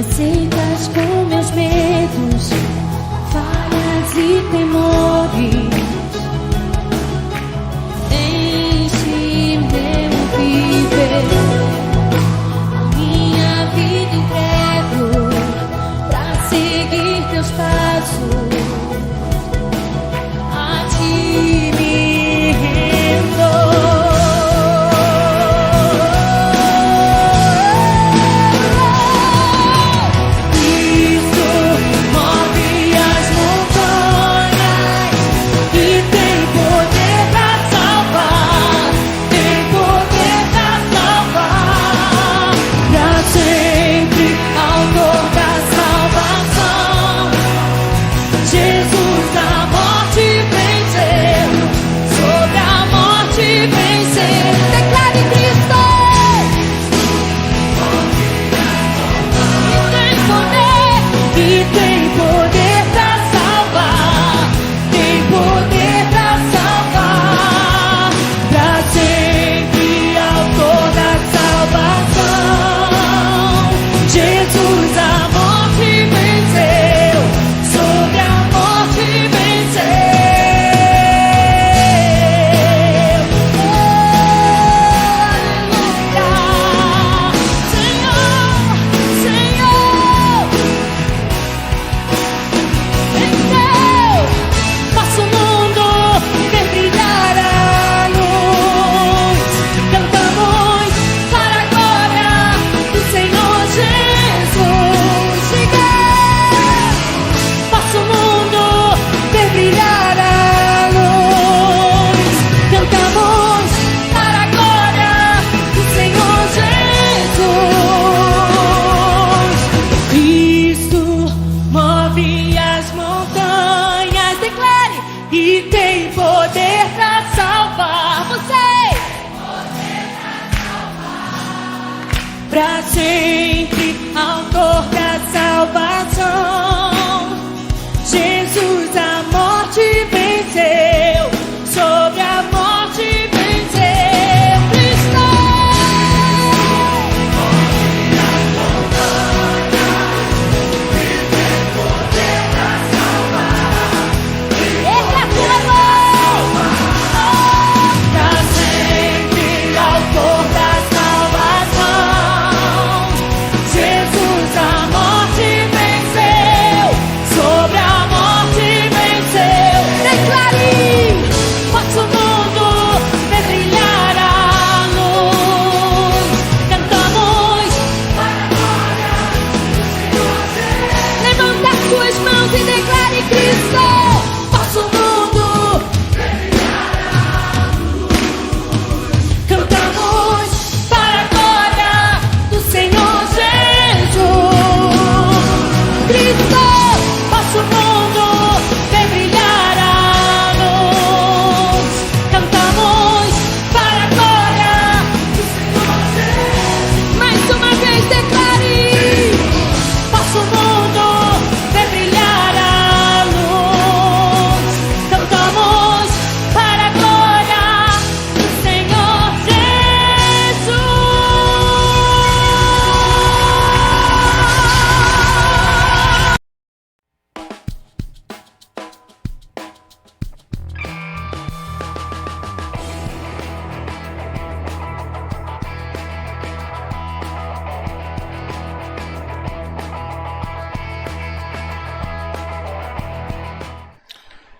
aceitas com meus medos, falhas e temores. Enche meu viver, a minha vida entrego pra seguir teus passos. A ti me rendo. Pra sempre, autor da salvação. Jesus a morte venceu, sobre a morte venceu. Cristo move as montanhas e tem poder pra salvar. Ele é tua mão. Pra sempre, autor da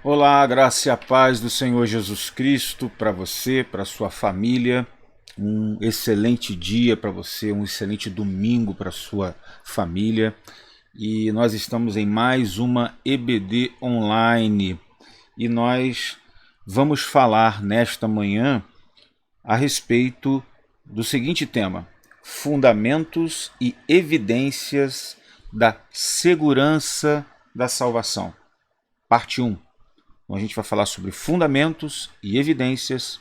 Olá, a graça e a paz do Senhor Jesus Cristo para você, para sua família. Um excelente dia para você, um excelente domingo para sua família. E nós estamos em mais uma EBD Online. E nós vamos falar nesta manhã a respeito do seguinte tema: fundamentos e evidências da segurança da salvação. Parte 1. Então a gente vai falar sobre fundamentos e evidências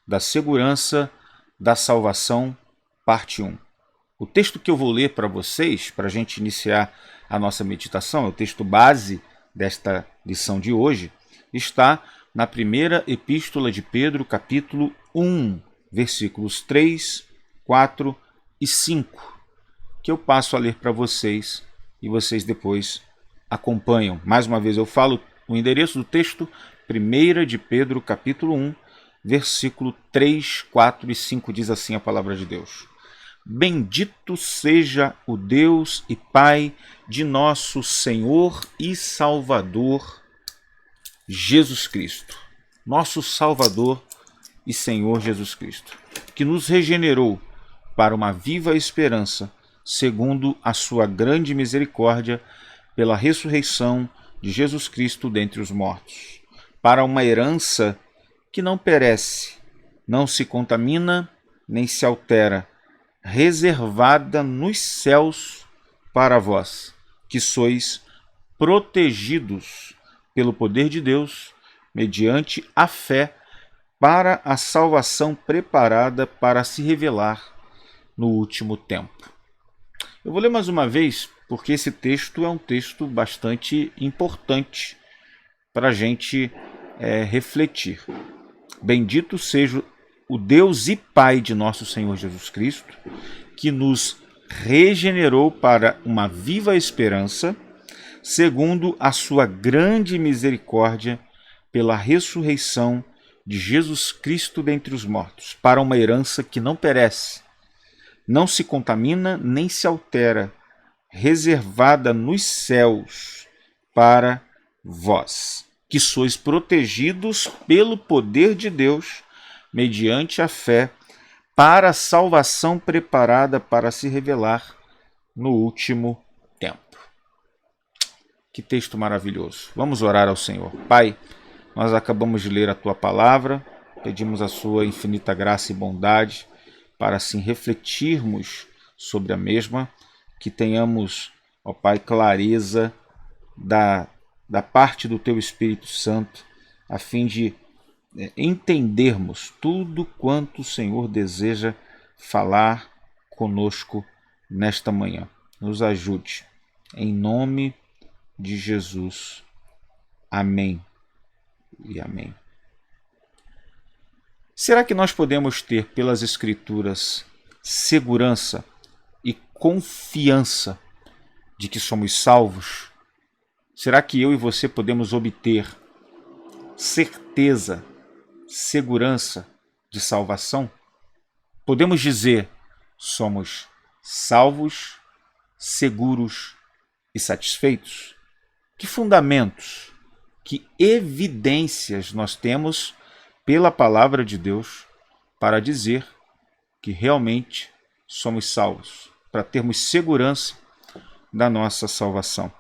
da segurança da salvação, parte 1. O texto que eu vou ler para vocês, para a gente iniciar a nossa meditação, é o texto base desta lição de hoje, está na primeira epístola de Pedro, capítulo 1, versículos 3, 4 e 5. que eu passo a ler para vocês e vocês depois acompanham. Mais uma vez eu falo o endereço do texto, 1 de Pedro, capítulo 1, versículo 3, 4 e 5, diz assim a palavra de Deus. Bendito seja o Deus e Pai de nosso Senhor e Salvador Jesus Cristo, nosso Salvador e Senhor Jesus Cristo, que nos regenerou para uma viva esperança, segundo a sua grande misericórdia, pela ressurreição de Jesus Cristo dentre os mortos, para uma herança que não perece, não se contamina, nem se altera, reservada nos céus para vós, que sois protegidos pelo poder de Deus, mediante a fé, para a salvação preparada para se revelar no último tempo. Eu vou ler mais uma vez, porque esse texto é um texto bastante importante para a gente refletir. Bendito seja o Deus e Pai de nosso Senhor Jesus Cristo, que nos regenerou para uma viva esperança, segundo a sua grande misericórdia, pela ressurreição de Jesus Cristo dentre os mortos, para uma herança que não perece, não se contamina nem se altera, reservada nos céus para vós, que sois protegidos pelo poder de Deus, mediante a fé, para a salvação preparada para se revelar no último tempo. Que texto maravilhoso. Vamos orar ao Senhor. Pai, nós acabamos de ler a Tua palavra, pedimos a Sua infinita graça e bondade para assim refletirmos sobre a mesma, que tenhamos, ó Pai, clareza da parte do Teu Espírito Santo, a fim de entendermos tudo quanto o Senhor deseja falar conosco nesta manhã. Nos ajude. Em nome de Jesus. Amém e amém. Será que nós podemos ter pelas Escrituras segurança e confiança de que somos salvos? Será que eu e você podemos obter certeza, segurança de salvação? Podemos dizer, somos salvos, seguros e satisfeitos? Que fundamentos, que evidências nós temos pela palavra de Deus para dizer que realmente somos salvos, para termos segurança da nossa salvação?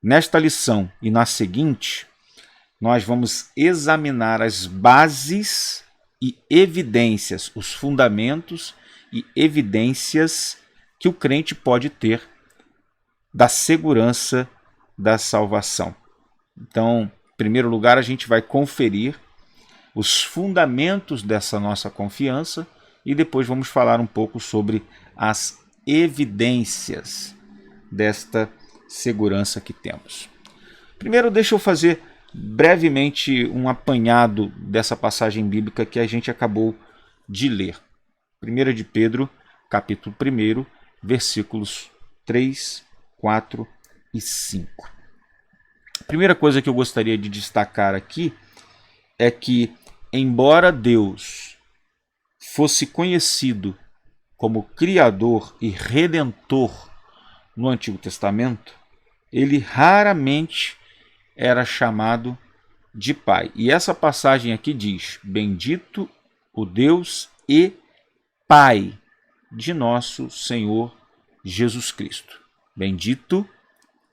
Nesta lição e na seguinte, nós vamos examinar as bases e evidências, os fundamentos e evidências que o crente pode ter da segurança da salvação. Então, em primeiro lugar, a gente vai conferir os fundamentos dessa nossa confiança e depois vamos falar um pouco sobre as evidências desta segurança que temos. Primeiro, deixa eu fazer brevemente um apanhado dessa passagem bíblica que a gente acabou de ler. 1 de Pedro, capítulo 1, versículos 3, 4 e 5. A primeira coisa que eu gostaria de destacar aqui é que, embora Deus fosse conhecido como Criador e Redentor no Antigo Testamento, ele raramente era chamado de Pai. E essa passagem aqui diz: bendito o Deus e Pai de nosso Senhor Jesus Cristo. Bendito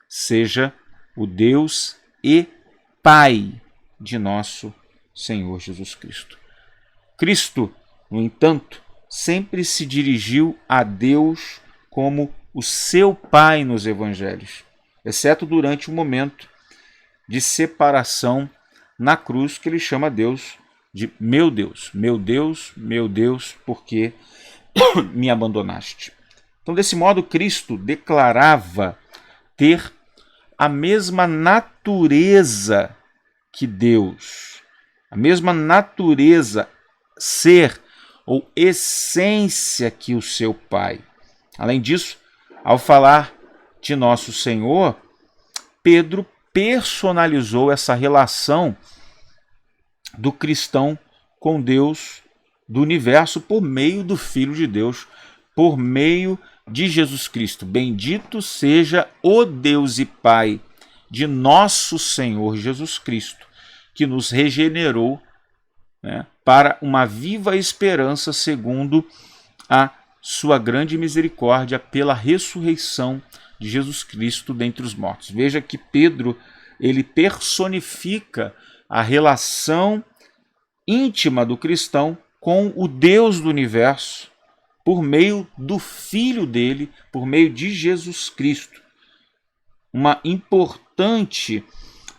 seja o Deus e Pai de nosso Senhor Jesus Cristo. Cristo, no entanto, sempre se dirigiu a Deus como o seu Pai nos Evangelhos, exceto durante o momento de separação na cruz, que ele chama Deus de meu Deus, meu Deus, meu Deus, por que me abandonaste? Então, desse modo, Cristo declarava ter a mesma natureza que Deus, a mesma natureza, ser ou essência que o seu Pai. Além disso, Ao falar de nosso Senhor, Pedro personalizou essa relação do cristão com Deus do universo por meio do Filho de Deus, por meio de Jesus Cristo. Bendito seja o Deus e Pai de nosso Senhor Jesus Cristo, que nos regenerou, né, para uma viva esperança segundo a sua grande misericórdia pela ressurreição de Jesus Cristo dentre os mortos. Veja que Pedro, ele personifica a relação íntima do cristão com o Deus do universo por meio do Filho dele, por meio de Jesus Cristo. Uma importante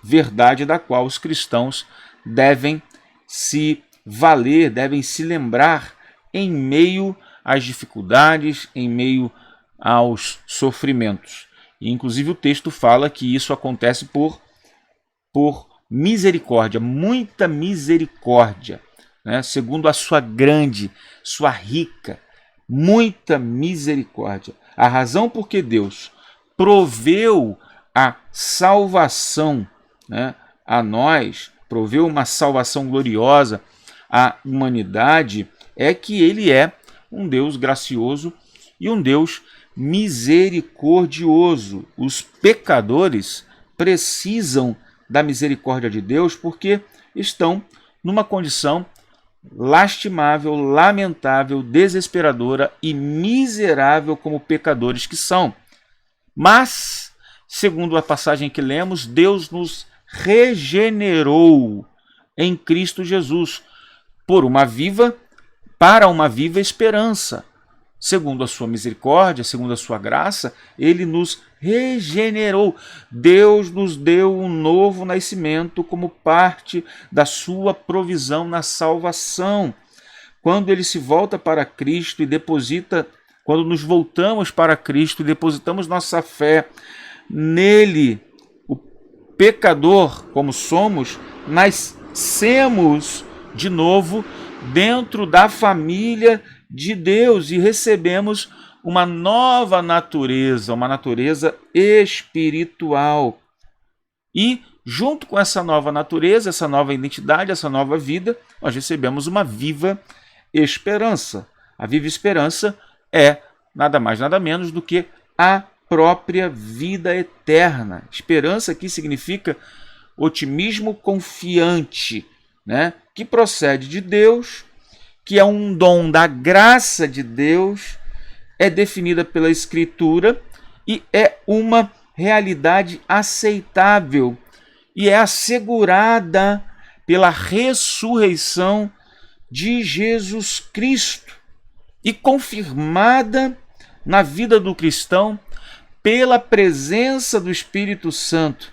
verdade da qual os cristãos devem se valer, devem se lembrar em meio às dificuldades, em meio aos sofrimentos. E, inclusive, o texto fala que isso acontece por misericórdia, muita misericórdia, né? Segundo a sua grande, sua rica, muita misericórdia. A razão por que Deus proveu a salvação, né, a nós, proveu uma salvação gloriosa à humanidade, é que ele é um Deus gracioso e um Deus misericordioso. Os pecadores precisam da misericórdia de Deus porque estão numa condição lastimável, lamentável, desesperadora e miserável como pecadores que são. Mas, segundo a passagem que lemos, Deus nos regenerou em Cristo Jesus para uma viva esperança. Segundo a sua misericórdia, segundo a sua graça, ele nos regenerou. Deus nos deu um novo nascimento como parte da sua provisão na salvação. Quando ele se volta para Cristo e deposita, quando nos voltamos para Cristo e depositamos nossa fé nele, o pecador, como somos, nascemos de novo dentro da família de Deus e recebemos uma nova natureza, uma natureza espiritual. E junto com essa nova natureza, essa nova identidade, essa nova vida, nós recebemos uma viva esperança. A viva esperança é nada mais, nada menos do que a própria vida eterna. Esperança aqui significa otimismo confiante, né? Que procede de Deus, que é um dom da graça de Deus, é definida pela Escritura e é uma realidade aceitável e é assegurada pela ressurreição de Jesus Cristo e confirmada na vida do cristão pela presença do Espírito Santo,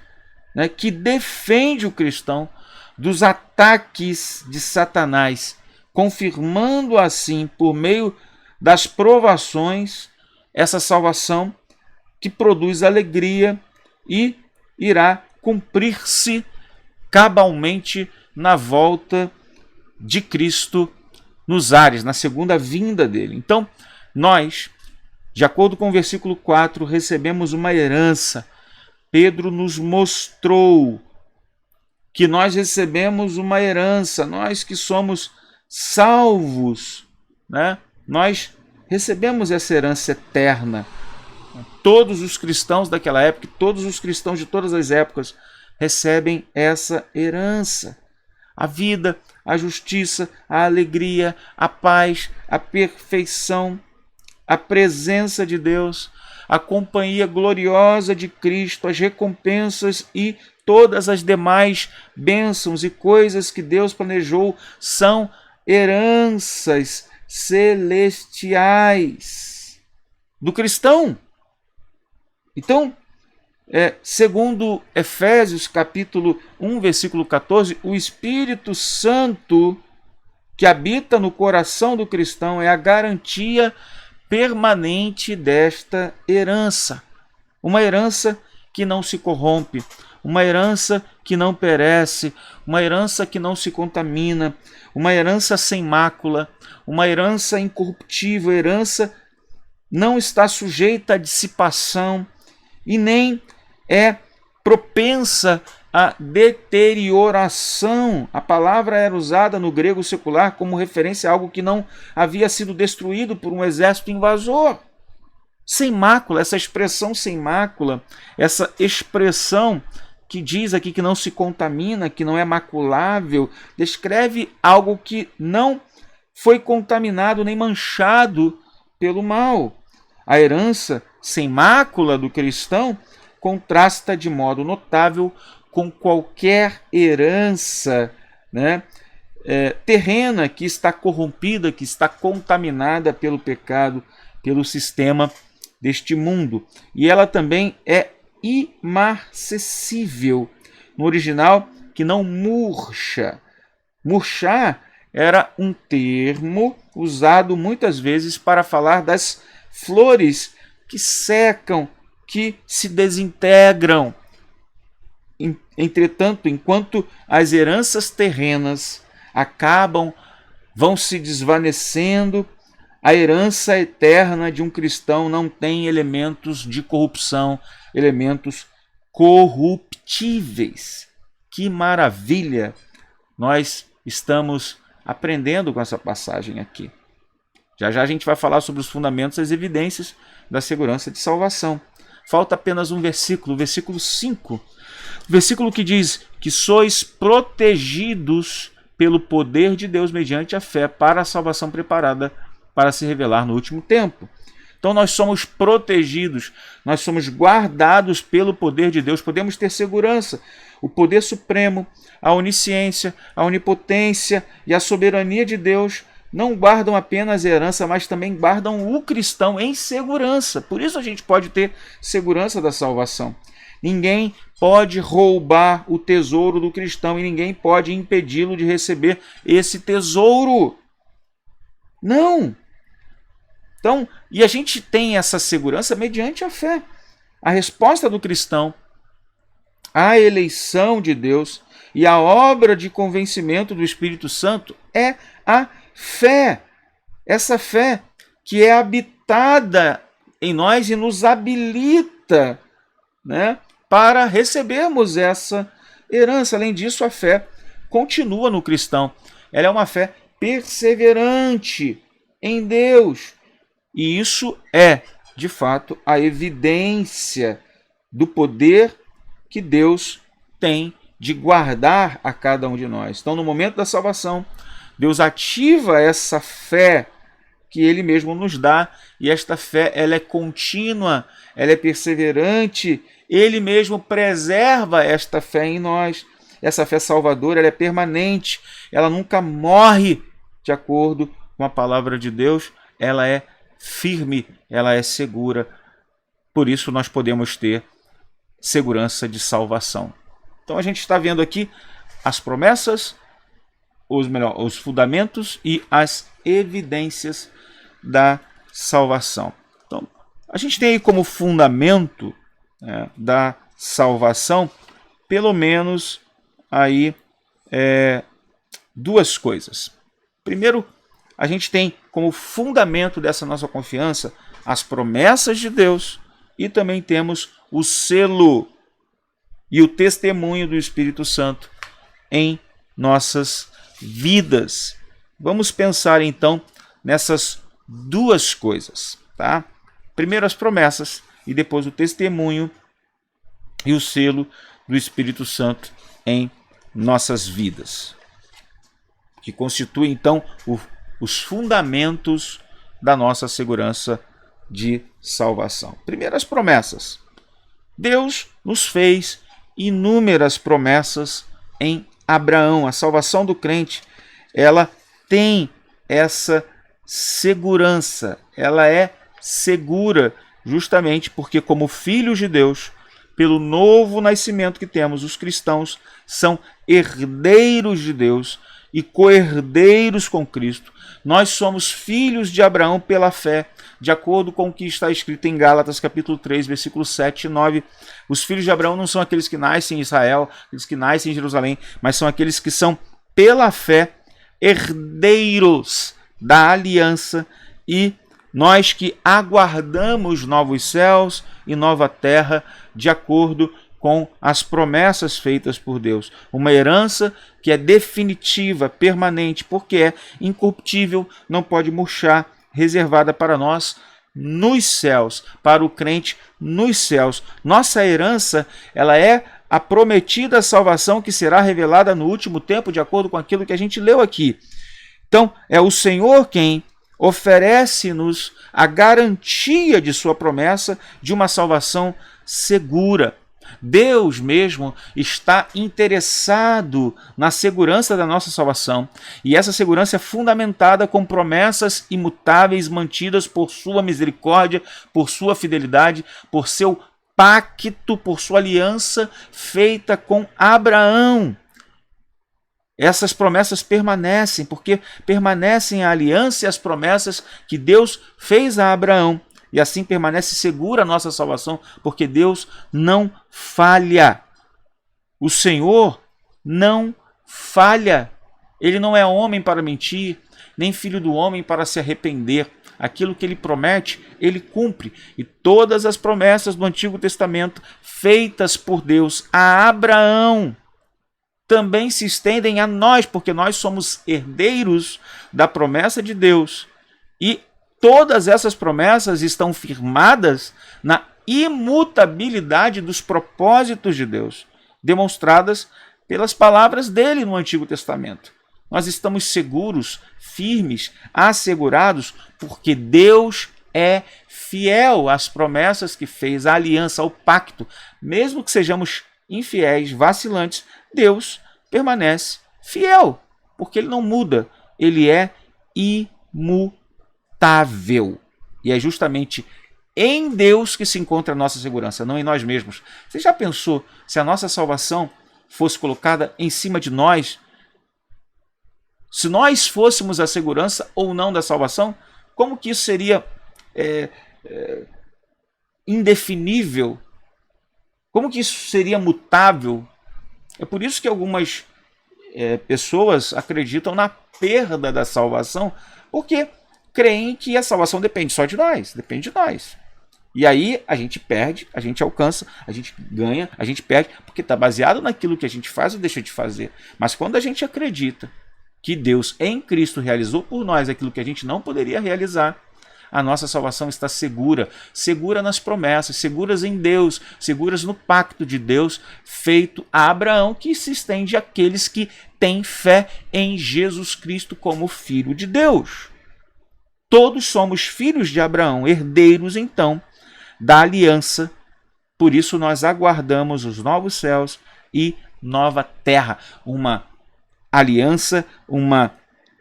né, que defende o cristão dos ataques de Satanás, confirmando assim, por meio das provações, essa salvação que produz alegria e irá cumprir-se cabalmente na volta de Cristo nos ares, na segunda vinda dele. Então, nós, de acordo com o versículo 4, recebemos uma herança. Pedro nos mostrou que nós recebemos uma herança, nós que somos salvos, né? Nós recebemos essa herança eterna. Todos os cristãos daquela época, todos os cristãos de todas as épocas recebem essa herança. A vida, a justiça, a alegria, a paz, a perfeição, a presença de Deus, a companhia gloriosa de Cristo, as recompensas e todas as demais bênçãos e coisas que Deus planejou são heranças celestiais do cristão. Então, segundo Efésios capítulo 1, versículo 14, o Espírito Santo que habita no coração do cristão é a garantia permanente desta herança. Uma herança que não se corrompe, uma herança que não perece, uma herança que não se contamina, uma herança sem mácula, uma herança incorruptível, herança não está sujeita à dissipação e nem é propensa à deterioração. A palavra era usada no grego secular como referência a algo que não havia sido destruído por um exército invasor. Sem mácula, essa expressão sem mácula, essa expressão que diz aqui que não se contamina, que não é maculável, descreve algo que não foi contaminado nem manchado pelo mal. A herança sem mácula do cristão contrasta de modo notável com qualquer herança, terrena que está corrompida, que está contaminada pelo pecado, pelo sistema deste mundo. E ela também é imarcessível. No original, que não murcha. Murchar era um termo usado muitas vezes para falar das flores que secam, que se desintegram. Entretanto, enquanto as heranças terrenas vão se desvanecendo, a herança eterna de um cristão não tem elementos de corrupção, elementos corruptíveis. Que maravilha nós estamos aprendendo com essa passagem aqui. Já já a gente vai falar sobre os fundamentos e as evidências da segurança de salvação. Falta apenas um versículo, o versículo 5. O versículo que diz que sois protegidos pelo poder de Deus mediante a fé para a salvação preparada para se revelar no último tempo. Então nós somos protegidos, nós somos guardados pelo poder de Deus, podemos ter segurança. O poder supremo, a onisciência, a onipotência e a soberania de Deus não guardam apenas a herança, mas também guardam o cristão em segurança. Por isso a gente pode ter segurança da salvação. Ninguém pode roubar o tesouro do cristão e ninguém pode impedi-lo de receber esse tesouro. Não! Então, e a gente tem essa segurança mediante a fé. A resposta do cristão à eleição de Deus e a obra de convencimento do Espírito Santo é a fé. Essa fé que é habitada em nós e nos habilita, para recebermos essa herança. Além disso, a fé continua no cristão. Ela é uma fé perseverante em Deus. E isso é, de fato, a evidência do poder que Deus tem de guardar a cada um de nós. Então, no momento da salvação, Deus ativa essa fé que Ele mesmo nos dá, e esta fé ela é contínua, ela é perseverante, Ele mesmo preserva esta fé em nós. Essa fé salvadora ela é permanente, ela nunca morre, de acordo com a palavra de Deus, ela é firme, ela é segura. Por isso nós podemos ter segurança de salvação. Então a gente está vendo aqui as promessas, os fundamentos e as evidências da salvação. Então a gente tem aí como fundamento da salvação pelo menos aí duas coisas. Primeiro, a gente tem como fundamento dessa nossa confiança as promessas de Deus e também temos o selo e o testemunho do Espírito Santo em nossas vidas. Vamos pensar então nessas duas coisas, tá? Primeiro as promessas e depois o testemunho e o selo do Espírito Santo em nossas vidas, que constitui então os fundamentos da nossa segurança de salvação. Primeiro, as promessas. Deus nos fez inúmeras promessas em Abraão. A salvação do crente, ela tem essa segurança, ela é segura justamente porque, como filhos de Deus, pelo novo nascimento que temos, os cristãos são herdeiros de Deus e co-herdeiros com Cristo. Nós somos filhos de Abraão pela fé, de acordo com o que está escrito em Gálatas capítulo 3, versículos 7 e 9. Os filhos de Abraão não são aqueles que nascem em Israel, aqueles que nascem em Jerusalém, mas são aqueles que são, pela fé, herdeiros da aliança e Nós que aguardamos novos céus e nova terra de acordo com as promessas feitas por Deus. Uma herança que é definitiva, permanente, porque é incorruptível, não pode murchar, reservada para nós nos céus, para o crente nos céus. Nossa herança, ela é a prometida salvação que será revelada no último tempo, de acordo com aquilo que a gente leu aqui. Então, é o Senhor quem oferece-nos a garantia de sua promessa de uma salvação segura. Deus mesmo está interessado na segurança da nossa salvação, e essa segurança é fundamentada com promessas imutáveis mantidas por sua misericórdia, por sua fidelidade, por seu pacto, por sua aliança feita com Abraão. Essas promessas permanecem, porque permanecem a aliança e as promessas que Deus fez a Abraão. E assim permanece segura a nossa salvação, porque Deus não falha. O Senhor não falha. Ele não é homem para mentir, nem filho do homem para se arrepender. Aquilo que ele promete, ele cumpre. E todas as promessas do Antigo Testamento feitas por Deus a Abraão também se estendem a nós, porque nós somos herdeiros da promessa de Deus. E todas essas promessas estão firmadas na imutabilidade dos propósitos de Deus, demonstradas pelas palavras dele no Antigo Testamento. Nós estamos seguros, firmes, assegurados, porque Deus é fiel às promessas que fez, à aliança, ao pacto. Mesmo que sejamos infiéis, vacilantes, Deus permanece fiel, porque ele não muda, ele é imutável. E é justamente em Deus que se encontra a nossa segurança, não em nós mesmos. Você já pensou se a nossa salvação fosse colocada em cima de nós? Se nós fôssemos a segurança ou não da salvação, como que isso seria indefinível? Como que isso seria mutável? É por isso que algumas pessoas acreditam na perda da salvação, porque creem que a salvação depende só de nós, depende de nós. E aí a gente perde, a gente alcança, a gente ganha, a gente perde, porque está baseado naquilo que a gente faz ou deixa de fazer. Mas quando a gente acredita que Deus em Cristo realizou por nós aquilo que a gente não poderia realizar, a nossa salvação está segura, segura nas promessas, seguras em Deus, seguras no pacto de Deus feito a Abraão, que se estende àqueles que têm fé em Jesus Cristo como Filho de Deus. Todos somos filhos de Abraão, herdeiros então da aliança, por isso nós aguardamos os novos céus e nova terra, uma aliança, uma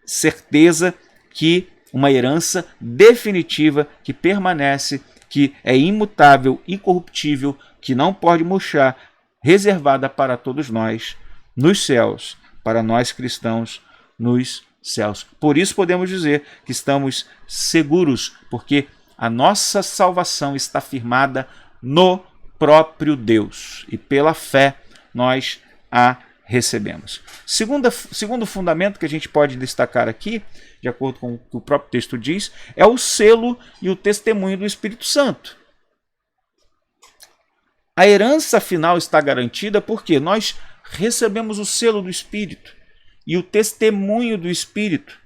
certeza que uma herança definitiva que permanece, que é imutável, incorruptível, que não pode murchar, reservada para todos nós nos céus, para nós cristãos nos céus. Por isso podemos dizer que estamos seguros, porque a nossa salvação está firmada no próprio Deus e pela fé nós a recebemos. Segundo fundamento que a gente pode destacar aqui, de acordo com o que o próprio texto diz, é o selo e o testemunho do Espírito Santo. A herança final está garantida porque nós recebemos o selo do Espírito e o testemunho do Espírito.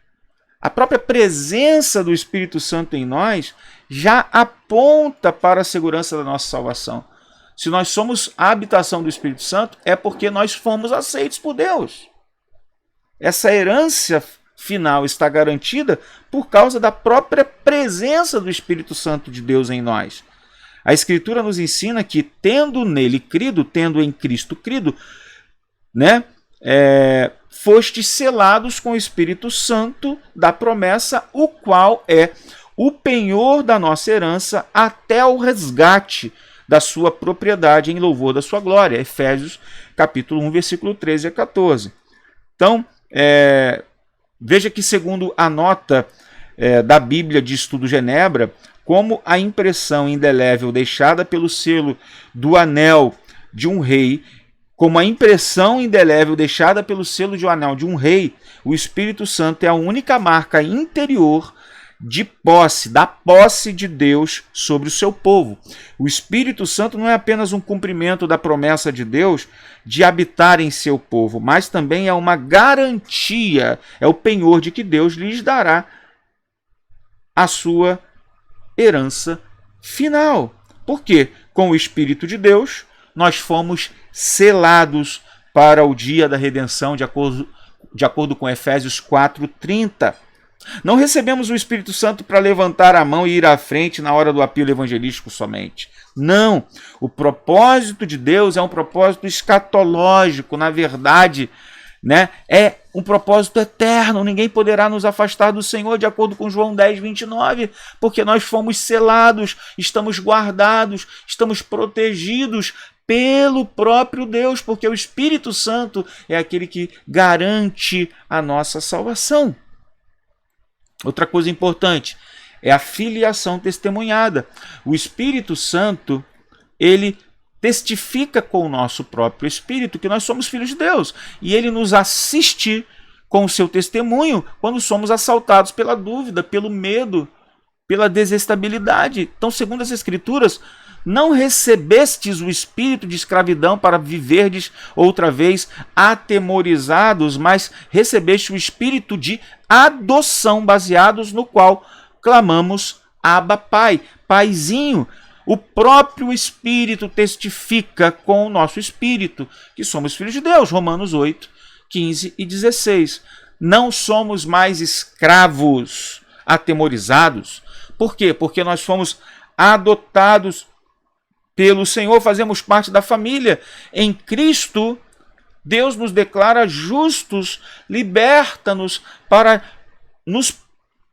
A própria presença do Espírito Santo em nós já aponta para a segurança da nossa salvação. Se nós somos a habitação do Espírito Santo, é porque nós fomos aceitos por Deus. Essa herança final está garantida por causa da própria presença do Espírito Santo de Deus em nós. A Escritura nos ensina que, tendo nele crido, tendo em Cristo crido, fostes selados com o Espírito Santo da promessa, o qual é o penhor da nossa herança até o resgate da sua propriedade em louvor da sua glória. Efésios capítulo 1, versículo 13 a 14. Então, veja que segundo a nota da Bíblia de Estudo Genebra, como a impressão indelével deixada pelo selo do anel de um rei, como a impressão indelével deixada pelo selo de um anel de um rei, o Espírito Santo é a única marca interior de posse, da posse de Deus sobre o seu povo. O Espírito Santo não é apenas um cumprimento da promessa de Deus de habitar em seu povo, mas também é uma garantia, é o penhor de que Deus lhes dará a sua herança final. Por quê? Com o Espírito de Deus, nós fomos selados para o dia da redenção, de acordo com Efésios 4:30. Não recebemos o Espírito Santo para levantar a mão e ir à frente na hora do apelo evangelístico somente. Não. O propósito de Deus é um propósito escatológico, na verdade, né? É um propósito eterno. Ninguém poderá nos afastar do Senhor, de acordo com João 10:29, porque nós fomos selados, estamos guardados, estamos protegidos pelo próprio Deus, porque o Espírito Santo é aquele que garante a nossa salvação. Outra coisa importante é a filiação testemunhada. O Espírito Santo, ele testifica com o nosso próprio espírito que nós somos filhos de Deus, e ele nos assiste com o seu testemunho quando somos assaltados pela dúvida, pelo medo, pela desestabilidade. Então, segundo as Escrituras, não recebestes o espírito de escravidão para viverdes outra vez atemorizados, mas recebeste o espírito de adoção, baseados no qual clamamos Abba, Pai, Paizinho. O próprio Espírito testifica com o nosso espírito que somos filhos de Deus. Romanos 8:15 e 16. Não somos mais escravos, atemorizados. Por quê? Porque nós fomos adotados pelo Senhor, fazemos parte da família. Em Cristo, Deus nos declara justos, liberta-nos para nos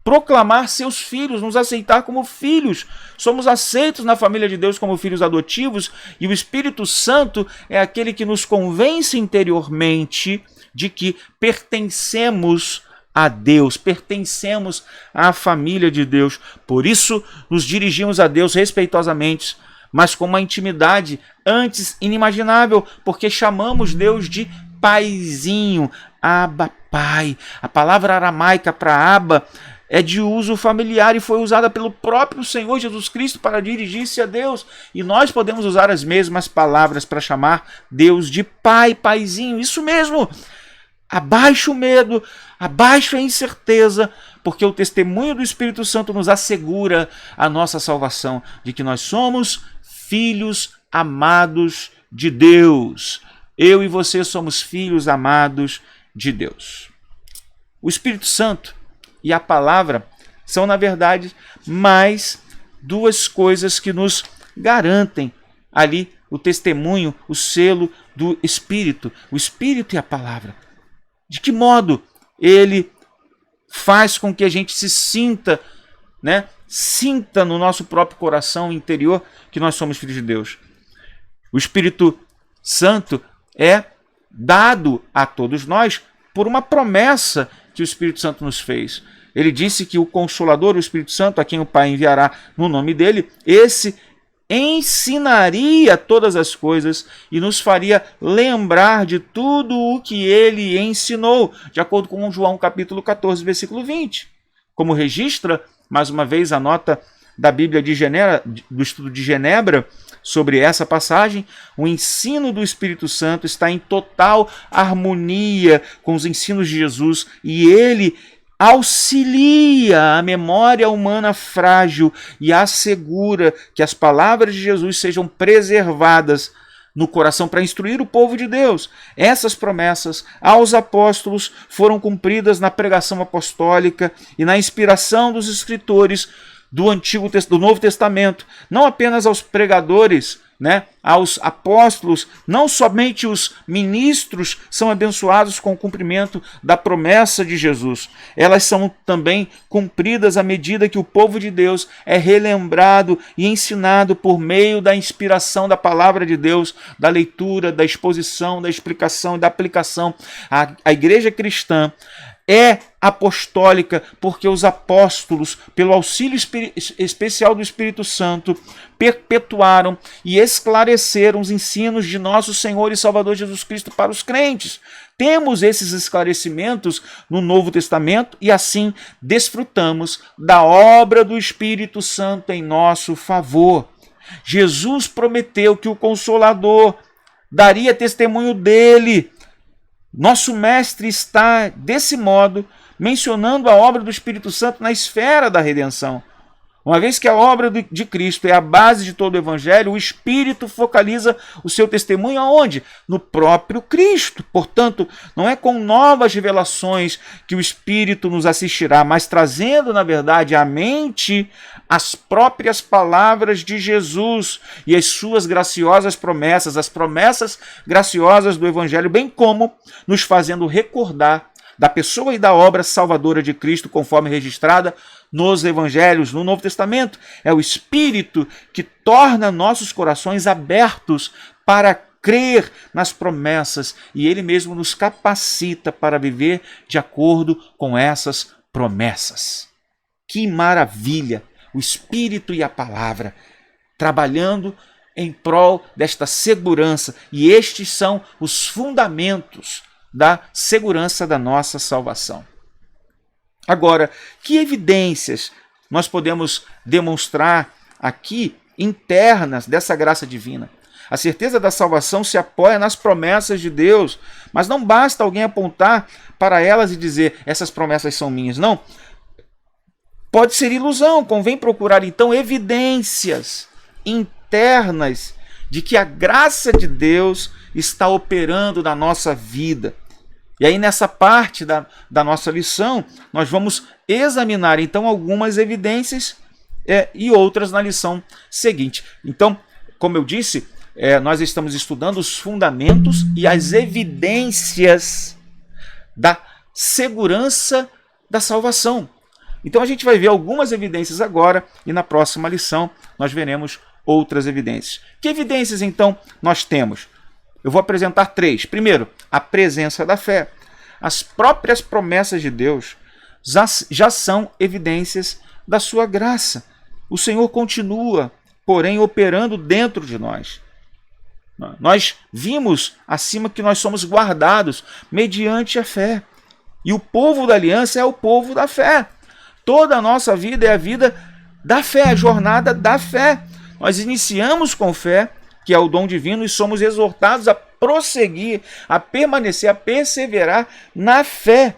proclamar seus filhos, nos aceitar como filhos. Somos aceitos na família de Deus como filhos adotivos, e o Espírito Santo é aquele que nos convence interiormente de que pertencemos a Deus, pertencemos à família de Deus. Por isso, nos dirigimos a Deus respeitosamente, mas com uma intimidade antes inimaginável, porque chamamos Deus de Paizinho, Abba, Pai. A palavra aramaica para Abba é de uso familiar e foi usada pelo próprio Senhor Jesus Cristo para dirigir-se a Deus. E nós podemos usar as mesmas palavras para chamar Deus de Pai, Paizinho. Isso mesmo! Abaixa o medo, abaixa a incerteza, porque o testemunho do Espírito Santo nos assegura a nossa salvação, de que nós somos filhos amados de Deus. Eu e você somos filhos amados de Deus. O Espírito Santo e a palavra são, na verdade, mais duas coisas que nos garantem ali o testemunho, o selo do Espírito. O Espírito e a palavra. De que modo ele faz com que a gente se sinta, né? Sinta no nosso próprio coração interior que nós somos filhos de Deus. O Espírito Santo é dado a todos nós por uma promessa que o Espírito Santo nos fez. Ele disse que o Consolador, o Espírito Santo, a quem o Pai enviará no nome dele, esse ensinaria todas as coisas e nos faria lembrar de tudo o que ele ensinou, de acordo com João capítulo 14, versículo 20. Como registra, mais uma vez, a nota da Bíblia de Genebra, do estudo de Genebra, sobre essa passagem, o ensino do Espírito Santo está em total harmonia com os ensinos de Jesus, e ele auxilia a memória humana frágil e assegura que as palavras de Jesus sejam preservadas no coração para instruir o povo de Deus. Essas promessas aos apóstolos foram cumpridas na pregação apostólica e na inspiração dos escritores do Novo Testamento, não apenas aos pregadores, né, aos apóstolos. Não somente os ministros são abençoados com o cumprimento da promessa de Jesus, elas são também cumpridas à medida que o povo de Deus é relembrado e ensinado por meio da inspiração da palavra de Deus, da leitura, da exposição, da explicação e da aplicação. A igreja cristã é apostólica porque os apóstolos, pelo auxílio especial do Espírito Santo, perpetuaram e esclareceram os ensinos de nosso Senhor e Salvador Jesus Cristo para os crentes. temos esses esclarecimentos no Novo Testamento e assim desfrutamos da obra do Espírito Santo em nosso favor. Jesus prometeu que o Consolador daria testemunho dele. Nosso Mestre está, desse modo, mencionando a obra do Espírito Santo na esfera da redenção. Uma vez que a obra de Cristo é a base de todo o Evangelho, o Espírito focaliza o seu testemunho aonde? No próprio Cristo. Portanto, não é com novas revelações que o Espírito nos assistirá, mas trazendo, na verdade, à mente as próprias palavras de Jesus e as suas graciosas promessas, as promessas graciosas do Evangelho, bem como nos fazendo recordar da pessoa e da obra salvadora de Cristo, conforme registrada nos Evangelhos, no Novo Testamento. É o Espírito que torna nossos corações abertos para crer nas promessas e Ele mesmo nos capacita para viver de acordo com essas promessas. Que maravilha! O Espírito e a Palavra trabalhando em prol desta segurança, e estes são os fundamentos da segurança da nossa salvação. Agora, que evidências nós podemos demonstrar aqui internas dessa graça divina? A certeza da salvação se apoia nas promessas de Deus, mas não basta alguém apontar para elas e dizer, essas promessas são minhas. Não. Pode ser ilusão, convém procurar então evidências internas de que a graça de Deus está operando na nossa vida. E aí nessa parte da nossa lição, nós vamos examinar então algumas evidências e outras na lição seguinte. Então, como eu disse, nós estamos estudando os fundamentos e as evidências da segurança da salvação. Então a gente vai ver algumas evidências agora e na próxima lição nós veremos outras evidências. Que evidências então nós temos? Eu vou apresentar 3. Primeiro, a presença da fé. As próprias promessas de Deus já são evidências da sua graça. O Senhor continua, porém, operando dentro de nós. Nós vimos acima que nós somos guardados mediante a fé. E o povo da aliança é o povo da fé. Toda a nossa vida é a vida da fé, a jornada da fé. Nós iniciamos com fé, que é o dom divino, e somos exortados a prosseguir, a permanecer, a perseverar na fé.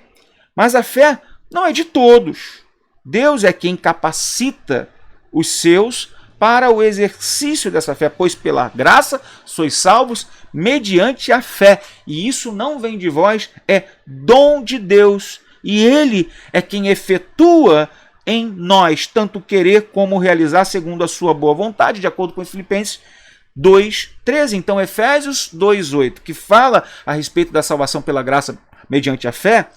Mas a fé não é de todos. Deus é quem capacita os seus para o exercício dessa fé, pois pela graça sois salvos mediante a fé. E isso não vem de vós, é dom de Deus. E Ele é quem efetua em nós, tanto querer como realizar segundo a sua boa vontade, de acordo com Filipenses 2:13. Então, Efésios 2:8, que fala a respeito da salvação pela graça mediante a fé,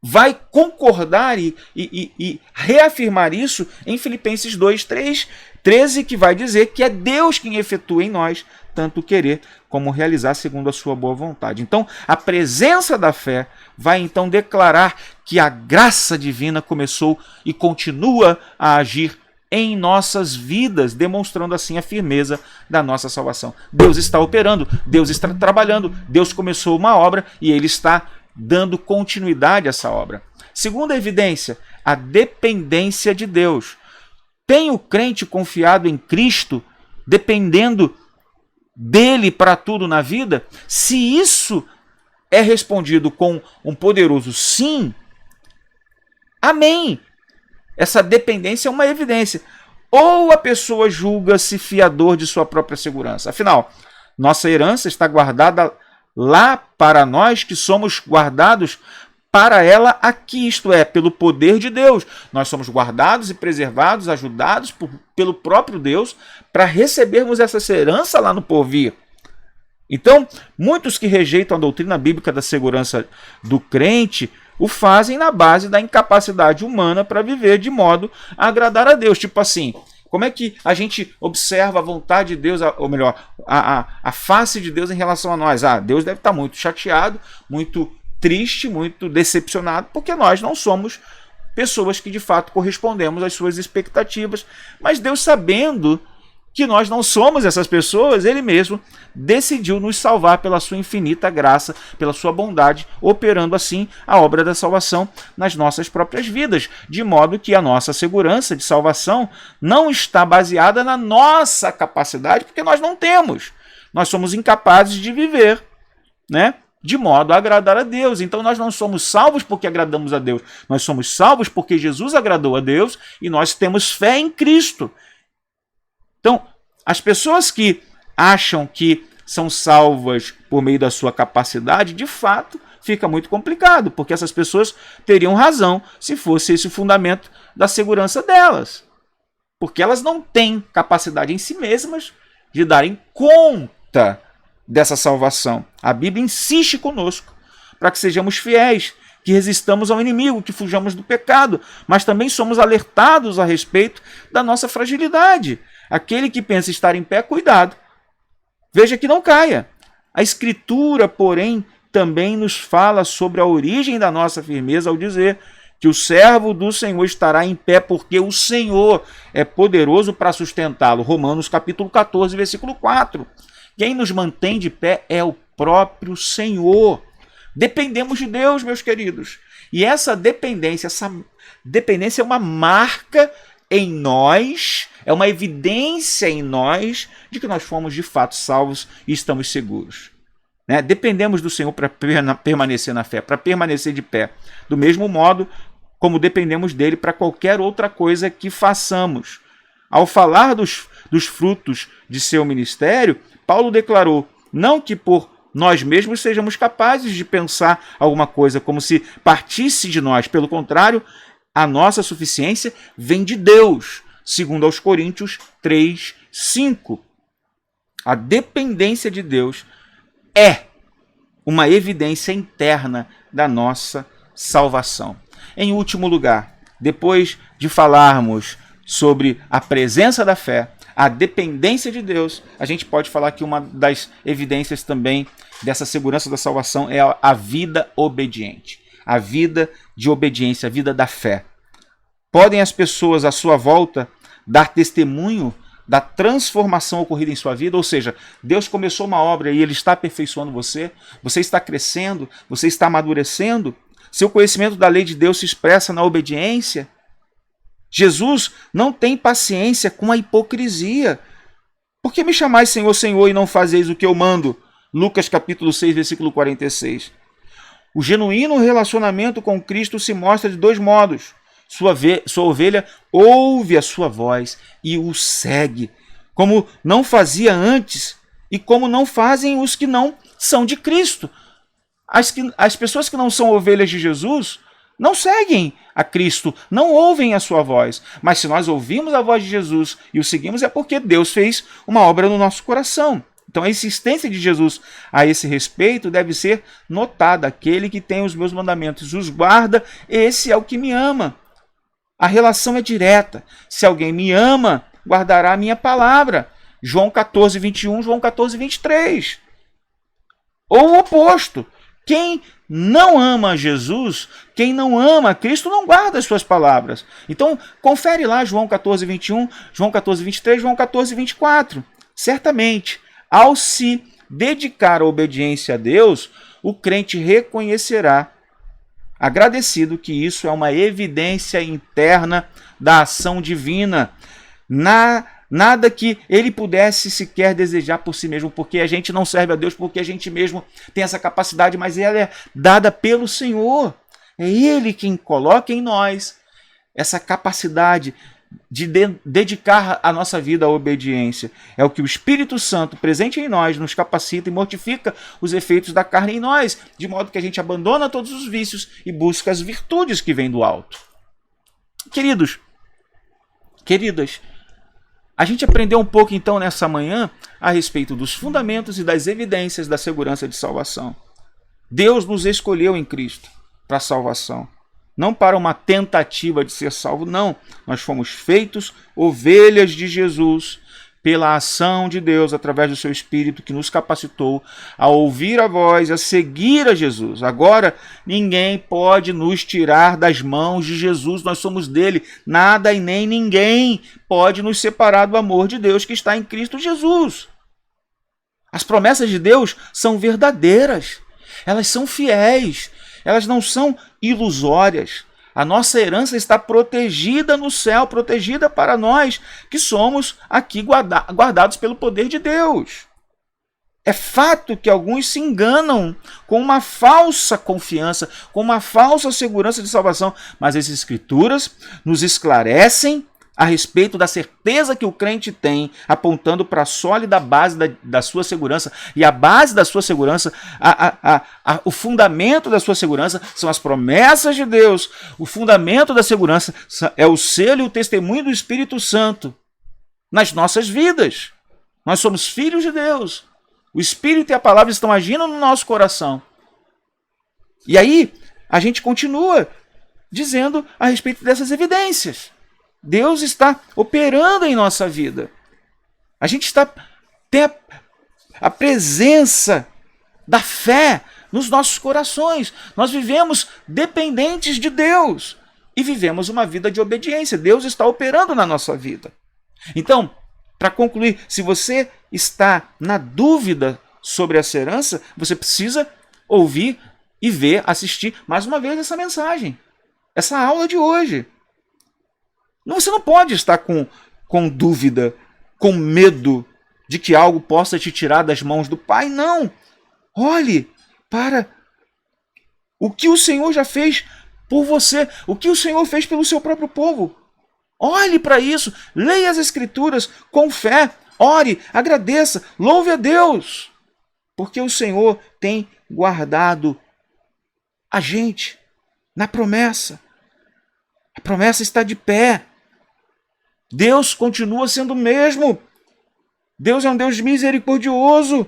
vai concordar e reafirmar isso em Filipenses 2:13, que vai dizer que é Deus quem efetua em nós tanto querer como realizar segundo a sua boa vontade. Então, a presença da fé vai então declarar que a graça divina começou e continua a agir em nossas vidas, demonstrando assim a firmeza da nossa salvação. Deus está operando, Deus está trabalhando, Deus começou uma obra e Ele está dando continuidade a essa obra. Segunda evidência, a dependência de Deus. Tem o crente confiado em Cristo, dependendo dele para tudo na vida? Se isso é respondido com um poderoso sim, amém. Essa dependência é uma evidência. Ou a pessoa julga-se fiador de sua própria segurança. Afinal, nossa herança está guardada lá para nós que somos guardados para ela aqui, isto é, pelo poder de Deus. Nós somos guardados e preservados, ajudados pelo próprio Deus para recebermos essa herança lá no porvir. Então, muitos que rejeitam a doutrina bíblica da segurança do crente o fazem na base da incapacidade humana para viver de modo a agradar a Deus. Tipo assim, como é que a gente observa a vontade de Deus, ou melhor, a face de Deus em relação a nós? Deus deve estar muito chateado, muito triste, muito decepcionado, porque nós não somos pessoas que de fato correspondemos às suas expectativas. Mas Deus, sabendo que nós não somos essas pessoas, ele mesmo decidiu nos salvar pela sua infinita graça, pela sua bondade, operando assim a obra da salvação nas nossas próprias vidas, de modo que a nossa segurança de salvação não está baseada na nossa capacidade, porque nós não temos. Nós somos incapazes de viver, né, de modo a agradar a Deus. Então nós não somos salvos porque agradamos a Deus, nós somos salvos porque Jesus agradou a Deus e nós temos fé em Cristo. Então, as pessoas que acham que são salvas por meio da sua capacidade, de fato, fica muito complicado, porque essas pessoas teriam razão se fosse esse o fundamento da segurança delas. Porque elas não têm capacidade em si mesmas de darem conta dessa salvação. A Bíblia insiste conosco para que sejamos fiéis, que resistamos ao inimigo, que fujamos do pecado, mas também somos alertados a respeito da nossa fragilidade. Aquele que pensa estar em pé, cuidado. Veja que não caia. A Escritura, porém, também nos fala sobre a origem da nossa firmeza ao dizer que o servo do Senhor estará em pé porque o Senhor é poderoso para sustentá-lo. Romanos capítulo 14, versículo 4. Quem nos mantém de pé é o próprio Senhor. Dependemos de Deus, meus queridos. E essa dependência é uma marca em nós, é uma evidência em nós de que nós fomos de fato salvos e estamos seguros. Né? Dependemos do Senhor para permanecer na fé, para permanecer de pé. Do mesmo modo como dependemos dele para qualquer outra coisa que façamos. Ao falar dos frutos de seu ministério, Paulo declarou, não que por nós mesmos sejamos capazes de pensar alguma coisa como se partisse de nós, pelo contrário, a nossa suficiência vem de Deus, segundo aos Coríntios 3, 5. A dependência de Deus é uma evidência interna da nossa salvação. Em último lugar, depois de falarmos sobre a presença da fé, a dependência de Deus, a gente pode falar que uma das evidências também dessa segurança da salvação é a vida obediente. A vida de obediência, a vida da fé. Podem as pessoas à sua volta dar testemunho da transformação ocorrida em sua vida? Ou seja, Deus começou uma obra e Ele está aperfeiçoando você, você está crescendo, você está amadurecendo, seu conhecimento da lei de Deus se expressa na obediência. Jesus não tem paciência com a hipocrisia. Por que me chamais Senhor, Senhor e não fazeis o que eu mando? Lucas capítulo 6, versículo 46. O genuíno relacionamento com Cristo se mostra de dois modos. Sua ovelha ouve a sua voz e o segue, como não fazia antes e como não fazem os que não são de Cristo. As pessoas que não são ovelhas de Jesus não seguem a Cristo, não ouvem a sua voz. Mas se nós ouvimos a voz de Jesus e o seguimos, é porque Deus fez uma obra no nosso coração. Então a insistência de Jesus a esse respeito deve ser notada. Aquele que tem os meus mandamentos os guarda, esse é o que me ama. A relação é direta. Se alguém me ama, guardará a minha palavra. João 14, 21, João 14, 23. Ou o oposto. Quem não ama Jesus, quem não ama Cristo, não guarda as suas palavras. Então, confere lá João 14, 21, João 14, 23, João 14, 24. Certamente, ao se dedicar à obediência a Deus, o crente reconhecerá, agradecido, que isso é uma evidência interna da ação divina. Nada que ele pudesse sequer desejar por si mesmo, porque a gente não serve a Deus, porque a gente mesmo tem essa capacidade, mas ela é dada pelo Senhor. É Ele quem coloca em nós essa capacidade de dedicar a nossa vida à obediência. É o que o Espírito Santo, presente em nós, nos capacita e mortifica os efeitos da carne em nós, de modo que a gente abandona todos os vícios e busca as virtudes que vêm do alto. Queridos, queridas, a gente aprendeu um pouco então nessa manhã a respeito dos fundamentos e das evidências da segurança de salvação. Deus nos escolheu em Cristo para a salvação. Não para uma tentativa de ser salvo, não. Nós fomos feitos ovelhas de Jesus, pela ação de Deus através do seu Espírito que nos capacitou a ouvir a voz, a seguir a Jesus. Agora, ninguém pode nos tirar das mãos de Jesus, nós somos dele. Nada e nem ninguém pode nos separar do amor de Deus que está em Cristo Jesus. As promessas de Deus são verdadeiras, elas são fiéis, elas não são ilusórias. A nossa herança está protegida no céu, protegida para nós que somos aqui guardados pelo poder de Deus. É fato que alguns se enganam com uma falsa confiança, com uma falsa segurança de salvação, mas as Escrituras nos esclarecem a respeito da certeza que o crente tem, apontando para a sólida base da sua segurança. E a base da sua segurança, o fundamento da sua segurança são as promessas de Deus. O fundamento da segurança é o selo e o testemunho do Espírito Santo nas nossas vidas. Nós somos filhos de Deus. O Espírito e a palavra estão agindo no nosso coração. E aí, a gente continua dizendo a respeito dessas evidências. Deus está operando em nossa vida. A gente tem a presença da fé nos nossos corações. Nós vivemos dependentes de Deus e vivemos uma vida de obediência. Deus está operando na nossa vida. Então, para concluir, se você está na dúvida sobre essa herança, você precisa ouvir e ver, assistir mais uma vez essa mensagem, essa aula de hoje. Você não pode estar com dúvida, com medo de que algo possa te tirar das mãos do Pai. Não. Olhe para o que o Senhor já fez por você, o que o Senhor fez pelo seu próprio povo. Olhe para isso, leia as Escrituras com fé, ore, agradeça, louve a Deus, porque o Senhor tem guardado a gente na promessa. A promessa está de pé. Deus continua sendo o mesmo. Deus é um Deus misericordioso.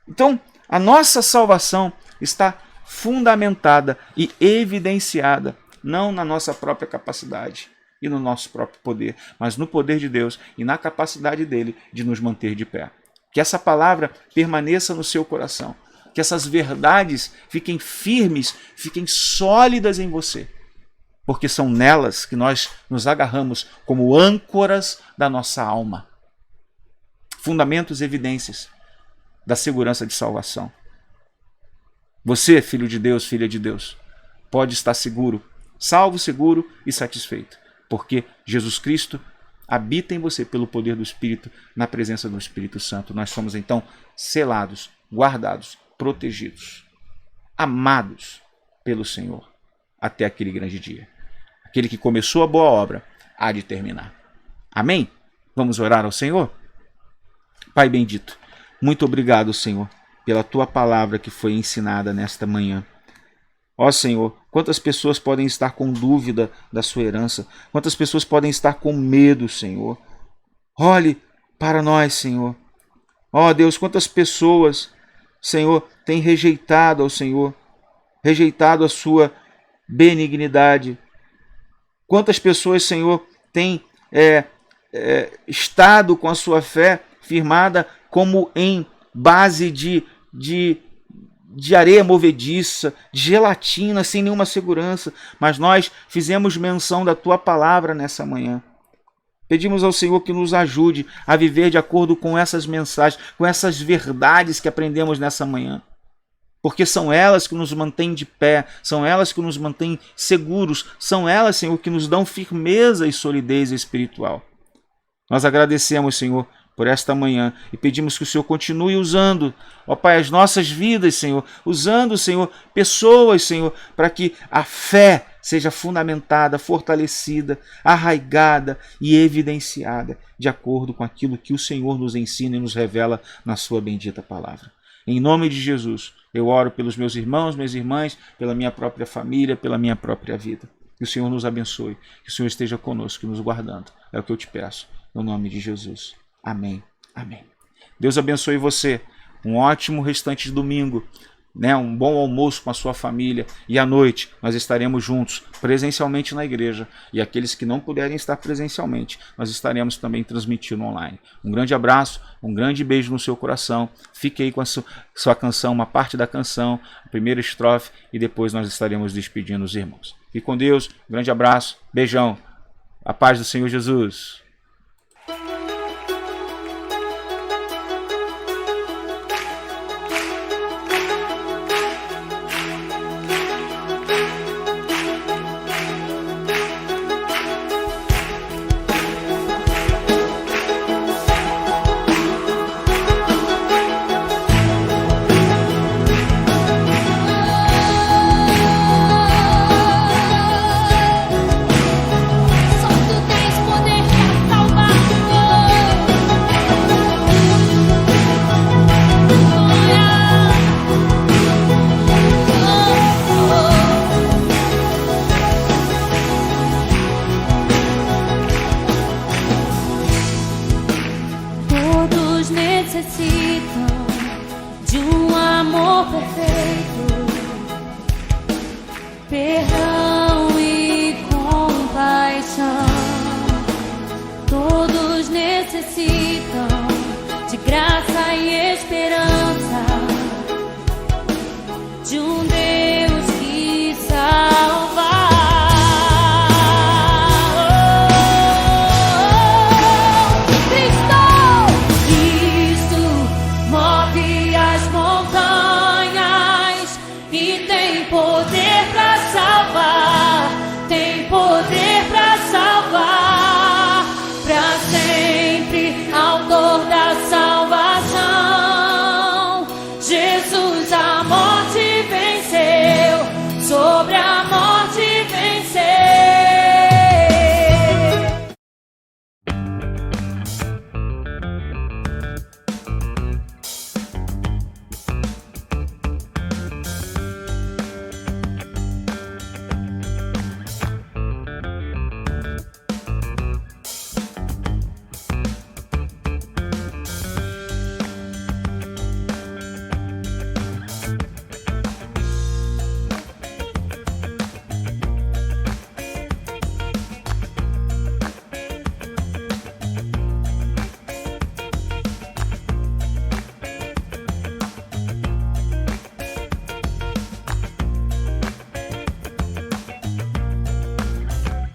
Então, a nossa salvação está fundamentada e evidenciada, não na nossa própria capacidade e no nosso próprio poder, mas no poder de Deus e na capacidade dele de nos manter de pé. Que essa palavra permaneça no seu coração, que essas verdades fiquem firmes, fiquem sólidas em você, porque são nelas que nós nos agarramos como âncoras da nossa alma. Fundamentos e evidências da segurança de salvação. Você, filho de Deus, filha de Deus, pode estar seguro, salvo, seguro e satisfeito, porque Jesus Cristo habita em você pelo poder do Espírito, na presença do Espírito Santo. Nós somos então selados, guardados, protegidos, amados pelo Senhor até aquele grande dia. Aquele que começou a boa obra há de terminar. Amém? Vamos orar ao Senhor? Pai bendito, muito obrigado, Senhor, pela tua palavra que foi ensinada nesta manhã. Ó Senhor, quantas pessoas podem estar com dúvida da sua herança? Quantas pessoas podem estar com medo, Senhor? Olhe para nós, Senhor. Ó Deus, quantas pessoas, Senhor, têm rejeitado ao Senhor, rejeitado a sua benignidade. Quantas pessoas, Senhor, têm estado com a sua fé firmada como em base de areia movediça, de gelatina, sem nenhuma segurança. Mas nós fizemos menção da tua palavra nessa manhã. Pedimos ao Senhor que nos ajude a viver de acordo com essas mensagens, com essas verdades que aprendemos nessa manhã. Porque são elas que nos mantêm de pé, são elas que nos mantêm seguros, são elas, Senhor, que nos dão firmeza e solidez espiritual. Nós agradecemos, Senhor, por esta manhã e pedimos que o Senhor continue usando, ó Pai, as nossas vidas, Senhor, usando, Senhor, pessoas, Senhor, para que a fé seja fundamentada, fortalecida, arraigada e evidenciada de acordo com aquilo que o Senhor nos ensina e nos revela na sua bendita palavra. Em nome de Jesus, eu oro pelos meus irmãos, minhas irmãs, pela minha própria família, pela minha própria vida. Que o Senhor nos abençoe, que o Senhor esteja conosco e nos guardando. É o que eu te peço, no nome de Jesus. Amém. Amém. Deus abençoe você. Um ótimo restante de domingo. né, um bom almoço com a sua família, e à noite nós estaremos juntos presencialmente na igreja, e aqueles que não puderem estar presencialmente, nós estaremos também transmitindo online. Um grande abraço, um grande beijo no seu coração. Fique aí com a sua canção, uma parte da canção, a primeira estrofe, e depois nós estaremos despedindo os irmãos. Fique com Deus, um grande abraço, beijão, a paz do Senhor Jesus. Necessitam de um amor perfeito, perdão e compaixão. Todos necessitam de graça e esperança.